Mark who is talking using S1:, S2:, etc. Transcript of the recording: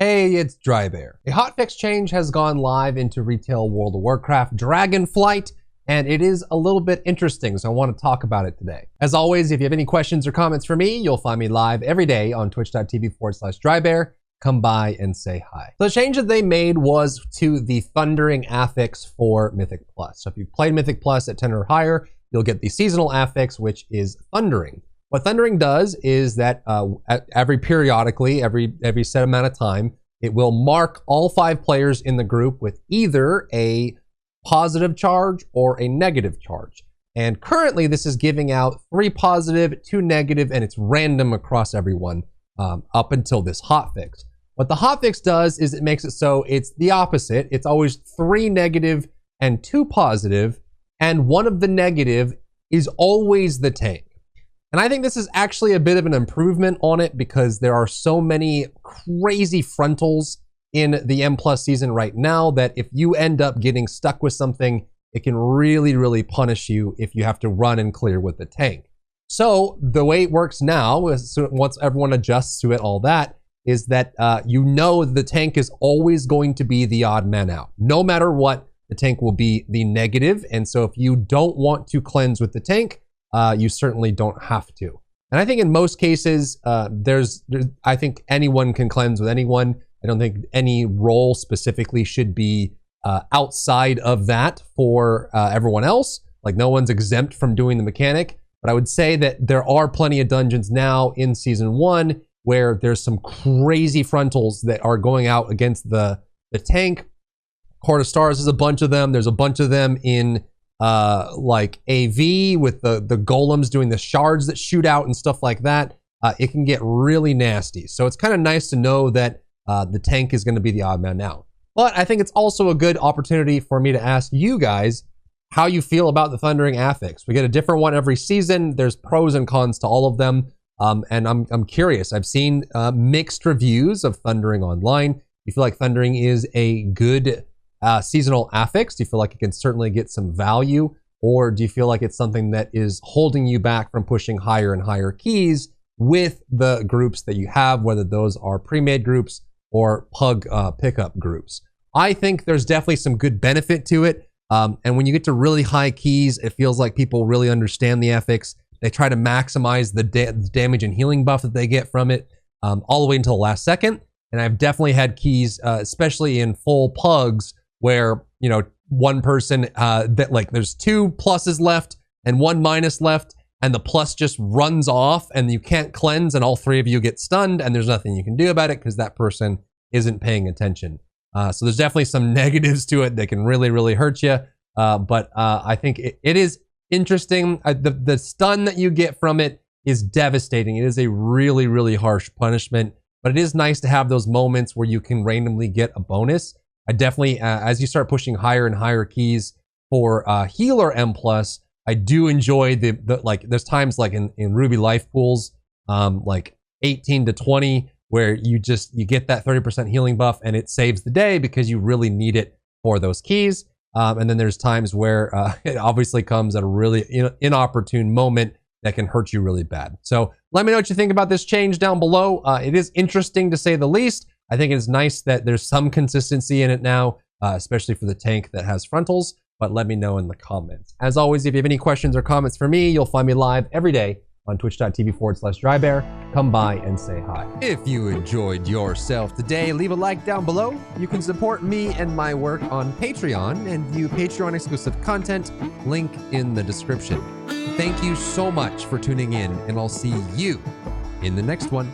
S1: Hey, it's Drybear. A hotfix change has gone live into retail World of Warcraft Dragonflight, and it is a little bit interesting, so I want to talk about it today. As always, if you have any questions or comments for me, you'll find me live every day on twitch.tv/Drybear. Come by and say hi. So the change that they made was to the Thundering Affix for Mythic Plus. So if you've played Mythic Plus at 10 or higher, you'll get the seasonal affix, which is Thundering. What Thundering does is that periodically, every set amount of time, it will mark all 5 players in the group with either a positive charge or a negative charge. And currently this is giving out 3 positive, 2 negative, and it's random across everyone up until this hotfix. What the hotfix does is it makes it so it's the opposite. It's always 3 negative and 2 positive, and one of the negative is always the tank. And I think this is actually a bit of an improvement on it because there are so many crazy frontals in the M Plus season right now that if you end up getting stuck with something, it can really, really punish you if you have to run and clear with the tank. So the way it works now is once everyone adjusts to it, all that, is that the tank is always going to be the odd man out. No matter what, the tank will be the negative. And so if you don't want to cleanse with the tank, you certainly don't have to. And I think in most cases, I think anyone can cleanse with anyone. I don't think any role specifically should be outside of that for everyone else. Like no one's exempt from doing the mechanic. But I would say that there are plenty of dungeons now in Season 1 where there's some crazy frontals that are going out against the tank. Court of Stars is a bunch of them. There's a bunch of them in like AV with the golems doing the shards that shoot out and stuff like that. It can get really nasty. So it's kind of nice to know that the tank is going to be the odd man out. But I think it's also a good opportunity for me to ask you guys how you feel about the Thundering Affix. We get a different one every season. There's pros and cons to all of them. And I'm curious. I've seen mixed reviews of Thundering online. You feel like Thundering is a good seasonal affix? Do you feel like it can certainly get some value? Or do you feel like it's something that is holding you back from pushing higher and higher keys with the groups that you have, whether those are pre-made groups or pug pickup groups? I think there's definitely some good benefit to it. And when you get to really high keys, it feels like people really understand the affix. They try to maximize the damage and healing buff that they get from it all the way until the last second. And I've definitely had keys, especially in full pugs, where, you know, one person that like there's 2 pluses left and 1 minus left, and the plus just runs off and you can't cleanse and all 3 of you get stunned and there's nothing you can do about it because that person isn't paying attention. So there's definitely some negatives to it that can really, really hurt you. But I think it is interesting. The stun that you get from it is devastating. It is a really, really harsh punishment, but it is nice to have those moments where you can randomly get a bonus. I definitely, as you start pushing higher and higher keys for healer M+, I do enjoy the like, there's times like in Ruby life pools, like 18 to 20, where you get that 30% healing buff and it saves the day because you really need it for those keys. And then there's times where it obviously comes at a really inopportune moment that can hurt you really bad. So let me know what you think about this change down below. It is interesting to say the least. I think it's nice that there's some consistency in it now, especially for the tank that has frontals, but let me know in the comments. As always, if you have any questions or comments for me, you'll find me live every day on twitch.tv/Drybear. Come by and say hi. If you enjoyed yourself today, leave a like down below. You can support me and my work on Patreon and view Patreon exclusive content, link in the description. Thank you so much for tuning in, and I'll see you in the next one.